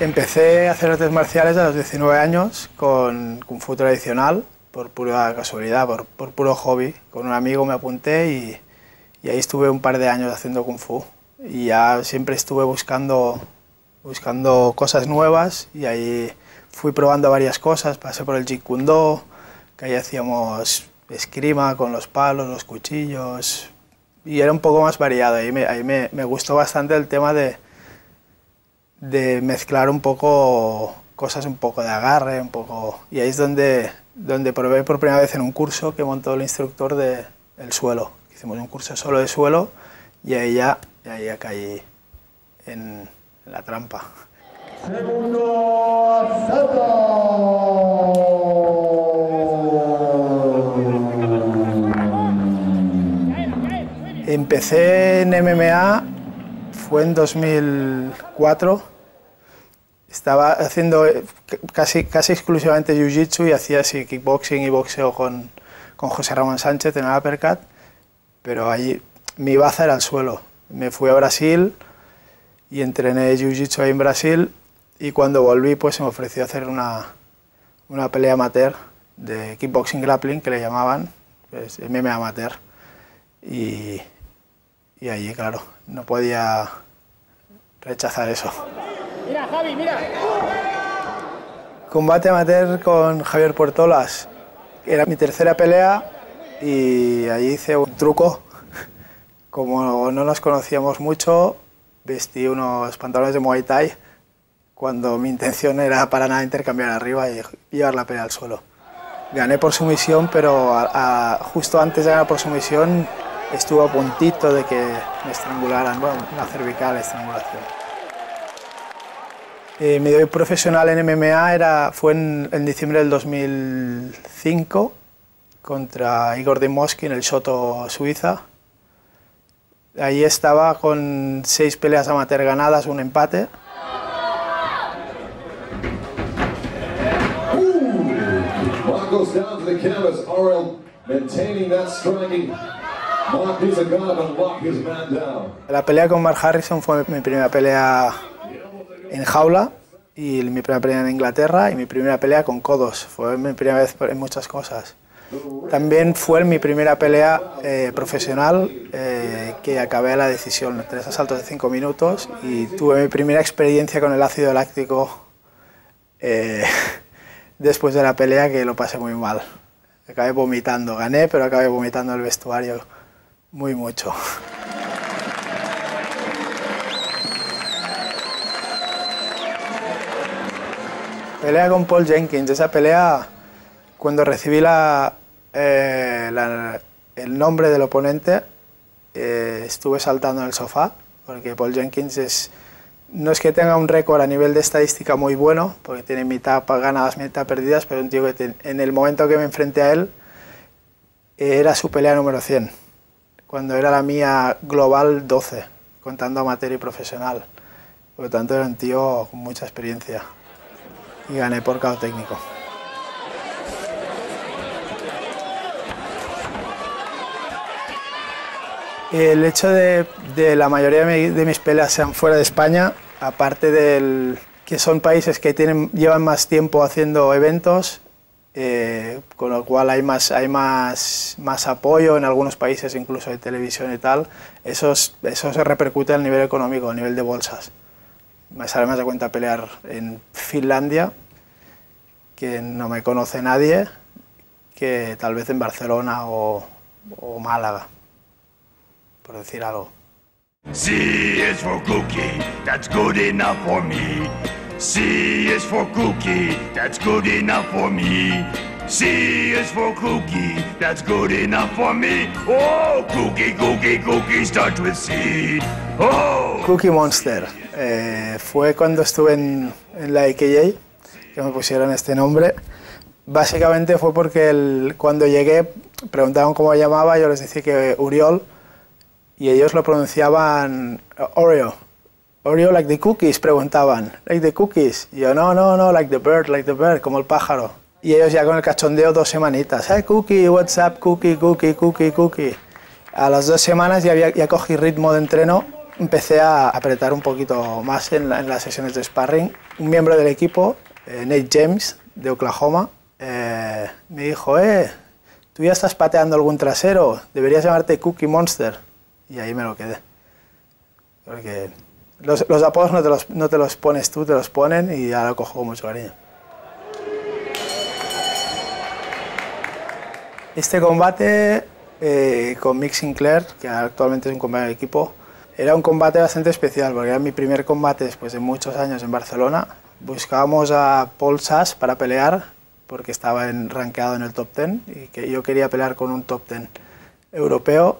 Empecé a hacer artes marciales a los 19 años con Kung Fu tradicional, por pura casualidad, por puro hobby. Con un amigo me apunté y ahí estuve un par de años haciendo Kung Fu. Y ya siempre estuve buscando cosas nuevas y ahí fui probando varias cosas. Pasé por el Jeet Kune Do, que ahí hacíamos esgrima con los palos, los cuchillos, y era un poco más variado. Ahí me gustó bastante el tema de mezclar un poco cosas, un poco de agarre, y ahí es donde probé por primera vez en un curso que montó el instructor del suelo. Hicimos un curso solo de suelo y ahí ya caí en la trampa. Segundo asalto. Empecé en MMA, fue en 2004. Estaba haciendo casi exclusivamente jiu-jitsu y hacía así kickboxing y boxeo con José Ramón Sánchez en el uppercut, pero allí mi baza era el suelo. Me fui a Brasil y entrené jiu-jitsu ahí en Brasil, y cuando volví pues se me ofreció hacer una pelea amateur de kickboxing grappling, que le llamaban, pues, MMA amateur, y allí claro, no podía rechazar eso. Mira, Javi, mira. Combate amateur con Javier Puertolas. Era mi tercera pelea y allí hice un truco. Como no nos conocíamos mucho, vestí unos pantalones de Muay Thai cuando mi intención era para nada intercambiar arriba y llevar la pelea al suelo. Gané por sumisión, pero justo antes de ganar por sumisión estuve a puntito de que me estrangularan, bueno, una cervical estrangulación. Mi debut profesional en MMA fue en diciembre del 2005 contra Igor Dimoski en el Soto, Suiza. Ahí estaba con 6 peleas amateur ganadas, un empate. Goes down to the canvas. Ariel maintaining that striking. Mark is a guard and lock his man down. La pelea con Mark Harrison fue mi primera pelea en jaula y mi primera pelea en Inglaterra y mi primera pelea con codos. Fue mi primera vez en muchas cosas. También fue mi primera pelea profesional que acabé a la decisión, 3 asaltos de 5 minutos, y tuve mi primera experiencia con el ácido láctico después de la pelea, que lo pasé muy mal. Acabé vomitando, gané, pero acabé vomitando en el vestuario muy mucho. Pelea con Paul Jenkins. Esa pelea, cuando recibí el nombre del oponente, estuve saltando en el sofá, porque Paul Jenkins no es que tenga un récord a nivel de estadística muy bueno, porque tiene mitad ganadas, mitad perdidas, pero un tío que en el momento que me enfrenté a él, era su pelea número 100, cuando era la mía global 12, contando amateur y profesional. Por lo tanto, era un tío con mucha experiencia y gané por KO técnico. El hecho de la mayoría de mis peleas sean fuera de España, aparte del que son países que llevan más tiempo haciendo eventos, con lo cual hay más apoyo en algunos países, incluso de televisión y tal, eso se repercute al nivel económico, a nivel de bolsas. Me sale más de cuenta pelear en Finlandia, que no me conoce nadie, que tal vez en Barcelona o Málaga, por decir algo. C is for cookie, that's good enough for me. C is for cookie, that's good enough for me. C is for cookie, that's good enough for me. Oh, cookie, cookie, cookie starts with C. Oh. Cookie Monster. Fue cuando estuve en la AKJ que me pusieron este nombre. Básicamente fue porque cuando llegué preguntaban cómo me llamaba, yo les decía que Uriol, y ellos lo pronunciaban Oreo. Oreo like the cookies, preguntaban. Like the cookies. Y yo, no, like the bird, como el pájaro. Y ellos ya con el cachondeo 2 semanitas. Hey, Cookie, what's up, Cookie, Cookie, Cookie, Cookie. A las 2 semanas ya cogí ritmo de entreno empecé a apretar un poquito más en las sesiones de sparring. Un miembro del equipo, Nate James, de Oklahoma, me dijo, tú ya estás pateando algún trasero, deberías llamarte Cookie Monster. Y ahí me lo quedé. Porque los apodos no te los pones tú, te los ponen y ya lo cojo con mucho cariño. Este combate con Mick Sinclair, que actualmente es un compañero de equipo, era un combate bastante especial porque era mi primer combate después de muchos años en Barcelona. Buscábamos a Paul Sass para pelear porque estaba rankeado en el top 10 y que yo quería pelear con un top 10 europeo.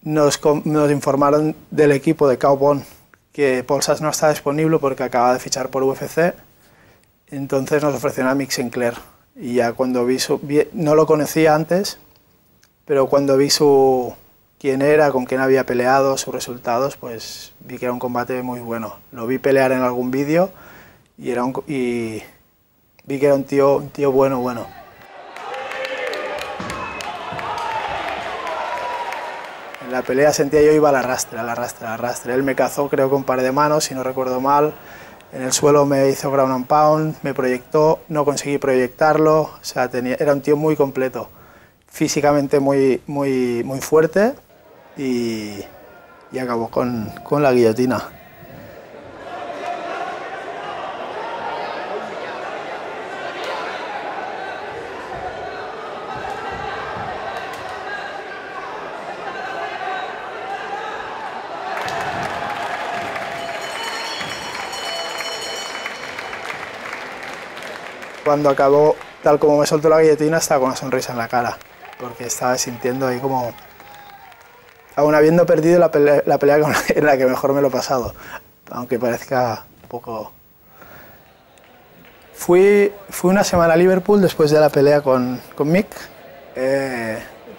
Nos informaron del equipo de Cowbone que Paul Sass no estaba disponible porque acaba de fichar por UFC, entonces nos ofrecieron a Mick Sinclair. Y ya cuando no lo conocía antes, pero cuando vi quién era, con quién había peleado, sus resultados, pues vi que era un combate muy bueno. Lo vi pelear en algún vídeo y vi que era un tío bueno. En la pelea sentía yo iba al arrastre. Él me cazó creo que un par de manos, si no recuerdo mal. En el suelo me hizo ground and pound, me proyectó, no conseguí proyectarlo, o sea, era un tío muy completo, físicamente muy fuerte y acabó con la guillotina. Cuando acabó, tal como me soltó la guillotina, estaba con una sonrisa en la cara, porque estaba sintiendo ahí como, aún habiendo perdido la pelea en la que mejor me lo he pasado, aunque parezca poco. Fui una semana a Liverpool después de la pelea con Mick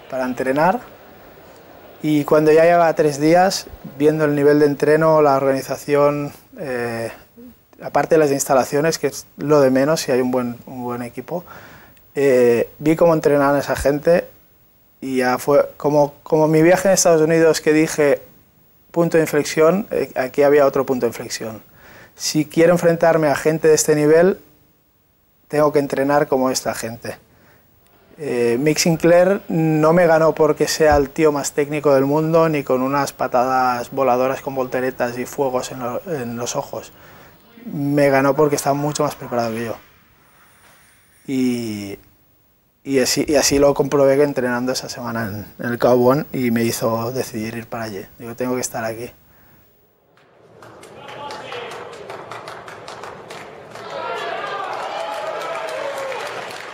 para entrenar, y cuando ya llevaba 3 días, viendo el nivel de entreno, la organización, aparte de las instalaciones, que es lo de menos si hay un buen equipo, vi cómo entrenaban a esa gente y ya fue como mi viaje en Estados Unidos, que dije punto de inflexión, aquí había otro punto de inflexión. Si quiero enfrentarme a gente de este nivel, tengo que entrenar como esta gente. Mick Sinclair no me ganó porque sea el tío más técnico del mundo, ni con unas patadas voladoras con volteretas y fuegos en los ojos. Me ganó porque estaba mucho más preparado que yo. Y así lo comprobé entrenando esa semana en el Cowbone, y me hizo decidir ir para allí. Digo, tengo que estar aquí.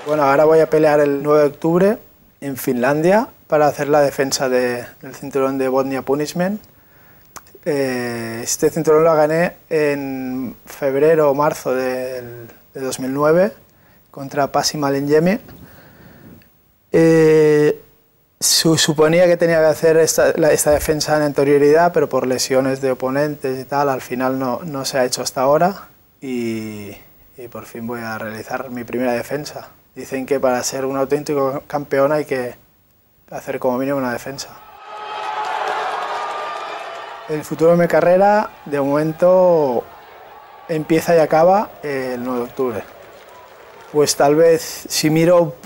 Bueno, ahora voy a pelear el 9 de octubre en Finlandia para hacer la defensa del cinturón de Bosnia Punishment. Este cinturón lo gané en febrero o marzo de 2009 contra Pasi Malinjemi. Suponía que tenía que hacer esta defensa en anterioridad, pero por lesiones de oponentes y tal, al final no se ha hecho hasta ahora, y por fin voy a realizar mi primera defensa. Dicen que para ser un auténtico campeón hay que hacer como mínimo una defensa. El futuro de mi carrera, de momento, empieza y acaba el 9 de octubre. Pues tal vez, si miro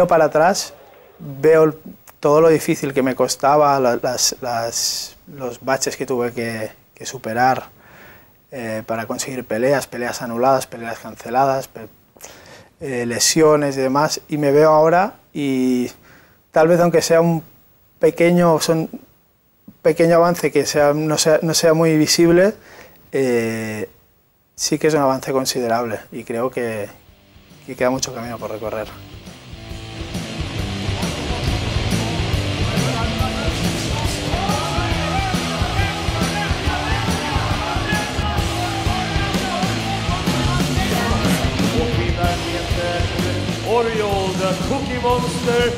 para atrás, veo todo lo difícil que me costaba, los baches que tuve que superar para conseguir peleas anuladas, peleas canceladas, lesiones y demás, y me veo ahora, y tal vez aunque sea un pequeño avance que no sea muy visible, sí que es un avance considerable, y creo que queda mucho camino por recorrer. Oriole, the Cookie Monster,